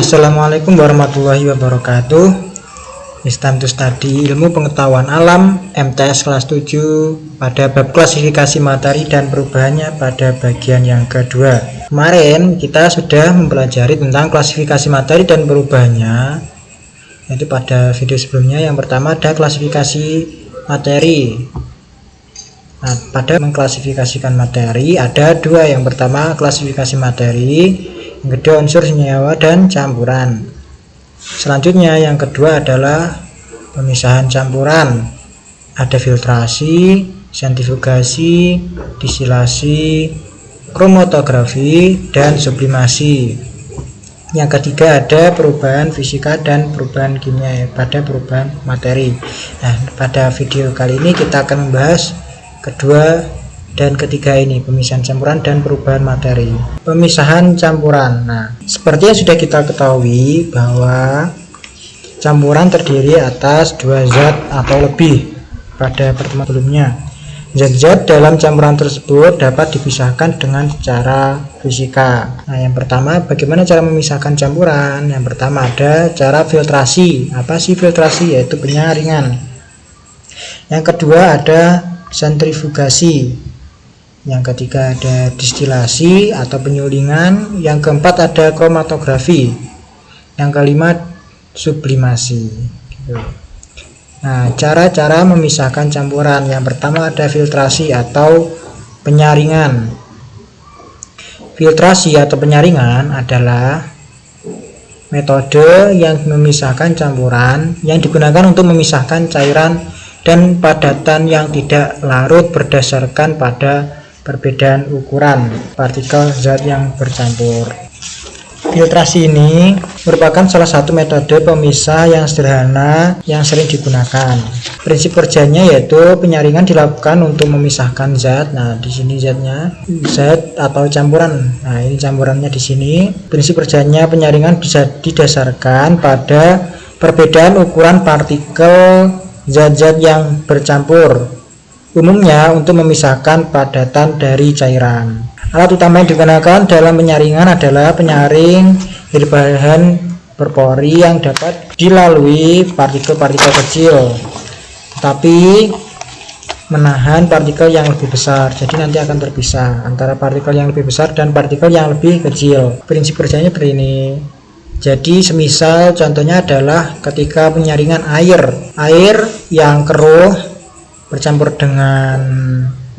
Assalamualaikum warahmatullahi wabarakatuh. It's time to study ilmu pengetahuan alam MTS kelas 7 pada bab klasifikasi materi dan perubahannya pada bagian yang kedua. Kemarin kita sudah mempelajari tentang klasifikasi materi dan perubahannya, yaitu pada video sebelumnya. Yang pertama ada klasifikasi materi. Nah, pada mengklasifikasikan materi ada dua. Yang pertama klasifikasi materi, yang kedua unsur senyawa dan campuran. Selanjutnya yang kedua adalah pemisahan campuran. Ada filtrasi, sentrifugasi, distilasi, kromatografi, dan sublimasi. Yang ketiga ada perubahan fisika dan perubahan kimia pada perubahan materi. Nah, pada video kali ini kita akan membahas kedua dan ketiga ini, pemisahan campuran dan perubahan materi. Pemisahan campuran. Nah, seperti yang sudah kita ketahui bahwa campuran terdiri atas dua zat atau lebih pada pertemuan sebelumnya. Zat-zat dalam campuran tersebut dapat dipisahkan dengan cara fisika. Nah, yang pertama bagaimana cara memisahkan campuran? Yang pertama ada cara filtrasi. Apa sih filtrasi? Yaitu penyaringan. Yang kedua ada sentrifugasi. Yang ketiga ada distilasi atau penyulingan. Yang keempat ada kromatografi. Yang kelima sublimasi. Nah, cara-cara memisahkan campuran. Yang pertama ada filtrasi atau penyaringan. Filtrasi atau penyaringan adalah metode yang memisahkan campuran yang digunakan untuk memisahkan cairan dan padatan yang tidak larut berdasarkan pada perbedaan ukuran partikel zat yang bercampur. Filtrasi ini merupakan salah satu metode pemisah yang sederhana yang sering digunakan. Prinsip kerjanya yaitu penyaringan dilakukan untuk memisahkan zat. Nah, di sini zatnya, zat atau campuran. Nah, ini campurannya di sini. Prinsip kerjanya penyaringan bisa didasarkan pada perbedaan ukuran partikel zat-zat yang bercampur, umumnya untuk memisahkan padatan dari cairan. Alat utama yang digunakan dalam penyaringan adalah penyaring berbahan berpori yang dapat dilalui partikel-partikel kecil, tapi menahan partikel yang lebih besar. Jadi nanti akan terpisah antara partikel yang lebih besar dan partikel yang lebih kecil. Prinsip kerjanya seperti ini. Jadi semisal contohnya adalah ketika penyaringan air yang keruh bercampur dengan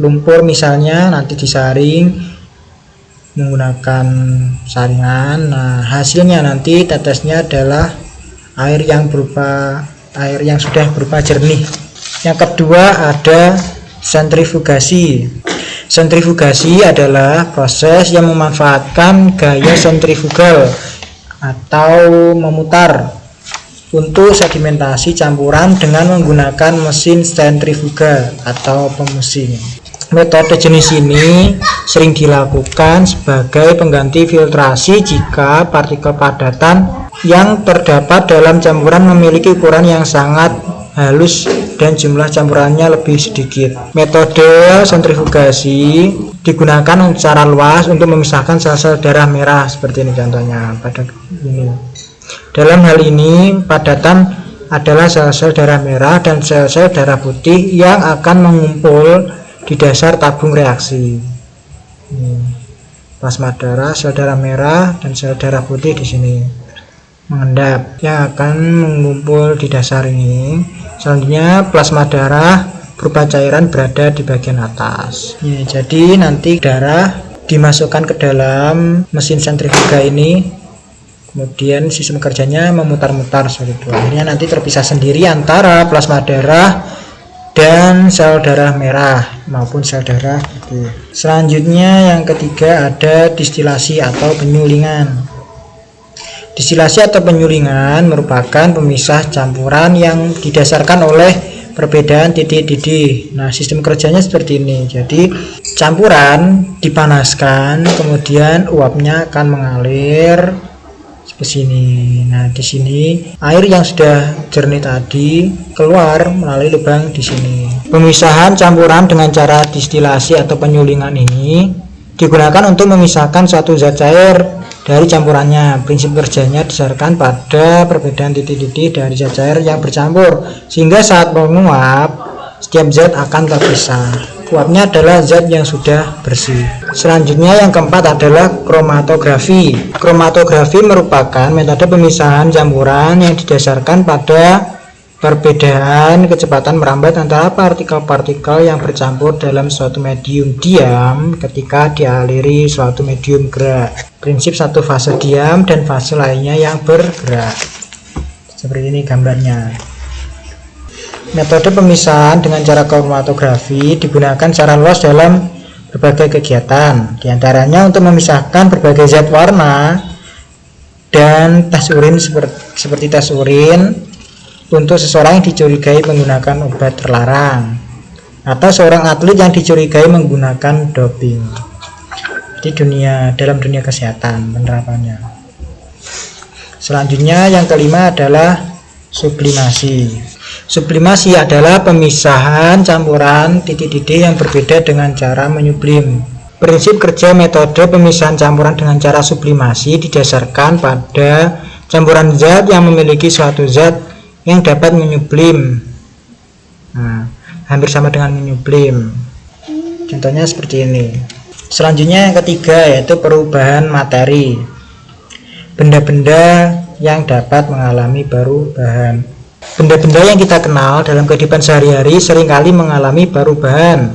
lumpur misalnya, nanti disaring menggunakan saringan. Nah, hasilnya nanti tetesnya adalah air yang sudah berupa jernih. Yang kedua ada sentrifugasi. Sentrifugasi adalah proses yang memanfaatkan gaya sentrifugal atau memutar untuk sedimentasi campuran dengan menggunakan mesin sentrifuga atau pemusing. Metode jenis ini sering dilakukan sebagai pengganti filtrasi jika partikel padatan yang terdapat dalam campuran memiliki ukuran yang sangat halus dan jumlah campurannya lebih sedikit. Metode sentrifugasi digunakan secara luas untuk memisahkan sel-sel darah merah seperti ini contohnya pada ini. Dalam hal ini padatan adalah sel-sel darah merah dan sel-sel darah putih yang akan mengumpul di dasar tabung reaksi. Plasma darah, sel darah merah dan sel darah putih di sini mengendap yang akan mengumpul di dasar ini. Selanjutnya plasma darah berupa cairan berada di bagian atas. Jadi nanti darah dimasukkan ke dalam mesin sentrifuga ini, kemudian sistem kerjanya memutar-mutar seperti itu. Akhirnya nanti terpisah sendiri antara plasma darah dan sel darah merah maupun sel darah putih. Selanjutnya yang ketiga ada distilasi atau penyulingan. Distilasi atau penyulingan merupakan pemisah campuran yang didasarkan oleh perbedaan titik-titik. Nah, sistem kerjanya seperti ini. Jadi campuran dipanaskan, kemudian uapnya akan mengalir ke sini. Nah, di sini air yang sudah jernih tadi keluar melalui lubang di sini. Pemisahan campuran dengan cara distilasi atau penyulingan ini digunakan untuk memisahkan suatu zat cair dari campurannya. Prinsip kerjanya didasarkan pada perbedaan titik-titik dari zat cair yang bercampur, sehingga saat menguap setiap zat akan terpisah. Uapnya adalah zat yang sudah bersih. Selanjutnya yang keempat adalah kromatografi. Kromatografi merupakan metode pemisahan campuran yang didasarkan pada perbedaan kecepatan merambat antara partikel-partikel yang bercampur dalam suatu medium diam ketika dialiri suatu medium gerak. Prinsip satu fase diam dan fase lainnya yang bergerak. Seperti ini gambarnya. Metode pemisahan dengan cara kromatografi digunakan secara luas dalam berbagai kegiatan. Di antaranya untuk memisahkan berbagai zat warna dan tes urin seperti tes urin untuk seseorang yang dicurigai menggunakan obat terlarang, atau seorang atlet yang dicurigai menggunakan doping. Di dalam dunia kesehatan penerapannya. Selanjutnya yang kelima adalah sublimasi. Sublimasi adalah pemisahan campuran titik-titik yang berbeda dengan cara menyublim. Prinsip kerja metode pemisahan campuran dengan cara sublimasi didasarkan pada campuran zat yang memiliki suatu zat yang dapat menyublim. Hampir sama dengan menyublim. Contohnya seperti ini. Selanjutnya yang ketiga yaitu perubahan materi. Benda-benda yang dapat mengalami perubahan. Benda-benda yang kita kenal dalam kehidupan sehari-hari seringkali mengalami perubahan.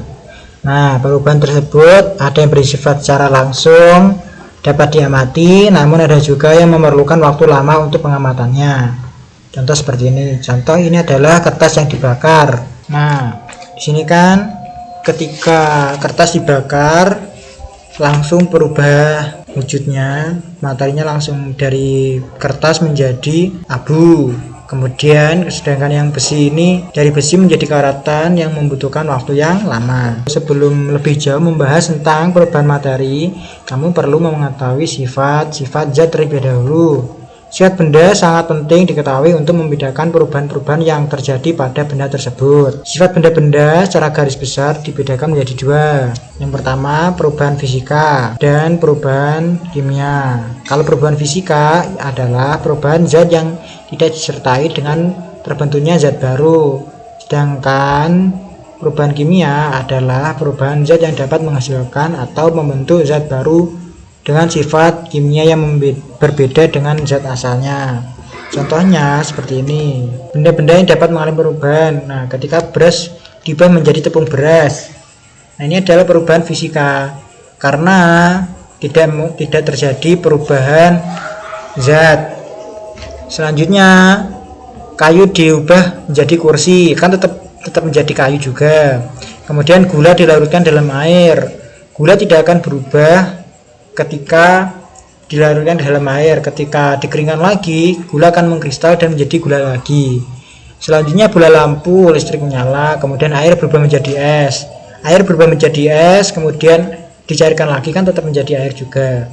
Nah, perubahan tersebut ada yang bersifat secara langsung, dapat diamati, namun ada juga yang memerlukan waktu lama untuk pengamatannya. Contoh seperti ini. Contoh ini adalah kertas yang dibakar. Nah, di sini kan ketika kertas dibakar langsung berubah wujudnya, materinya langsung dari kertas menjadi abu. Kemudian sedangkan yang besi ini dari besi menjadi karatan yang membutuhkan waktu yang lama. Sebelum lebih jauh membahas tentang perubahan materi, kamu perlu mengetahui sifat-sifat zat terlebih dahulu. Sifat benda sangat penting diketahui untuk membedakan perubahan-perubahan yang terjadi pada benda tersebut. Sifat benda-benda secara garis besar dibedakan menjadi dua. Yang pertama, perubahan fisika dan perubahan kimia. Kalau perubahan fisika adalah perubahan zat yang tidak disertai dengan terbentuknya zat baru. Sedangkan perubahan kimia adalah perubahan zat yang dapat menghasilkan atau membentuk zat baru dengan sifat kimia yang berbeda dengan zat asalnya. Contohnya seperti ini. Benda-benda yang dapat mengalami perubahan. Nah, ketika beras diubah menjadi tepung beras. Nah, ini adalah perubahan fisika karena tidak terjadi perubahan zat. Selanjutnya, kayu diubah menjadi kursi, kan tetap menjadi kayu juga. Kemudian gula dilarutkan dalam air. Gula tidak akan berubah ketika dilarutkan dalam air. Ketika dikeringkan lagi, gula akan mengkristal dan menjadi gula lagi. Selanjutnya bola lampu listrik menyala, kemudian air berubah menjadi es. Air berubah menjadi es, kemudian dicairkan lagi, kan tetap menjadi air juga.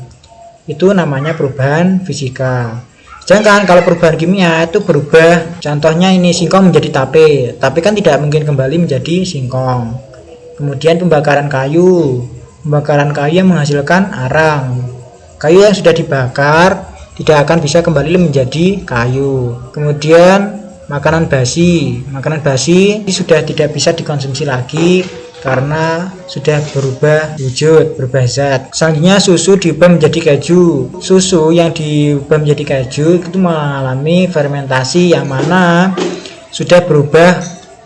Itu namanya perubahan fisika. Sedangkan kalau perubahan kimia itu berubah, contohnya ini singkong menjadi tape. Tape kan tidak mungkin kembali menjadi singkong. Kemudian pembakaran kayu yang menghasilkan arang. Kayu yang sudah dibakar tidak akan bisa kembali menjadi kayu. Kemudian makanan basi sudah tidak bisa dikonsumsi lagi karena sudah berubah wujud, berubah zat. Selanjutnya susu diubah menjadi keju. Susu yang diubah menjadi keju itu mengalami fermentasi yang mana sudah berubah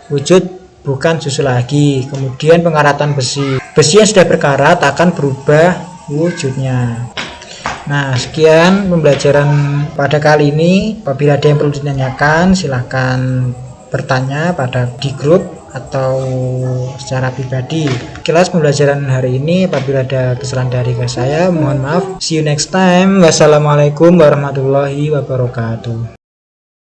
wujud, bukan susu lagi. Kemudian penkaratan besi yang sudah berkarat akan berubah wujudnya. Nah, sekian pembelajaran pada kali ini. Apabila ada yang perlu ditanyakan, silahkan bertanya di grup atau secara pribadi. Kelas pembelajaran hari ini, apabila ada kesalahan dari saya, mohon maaf. See you next time. Wassalamualaikum warahmatullahi wabarakatuh.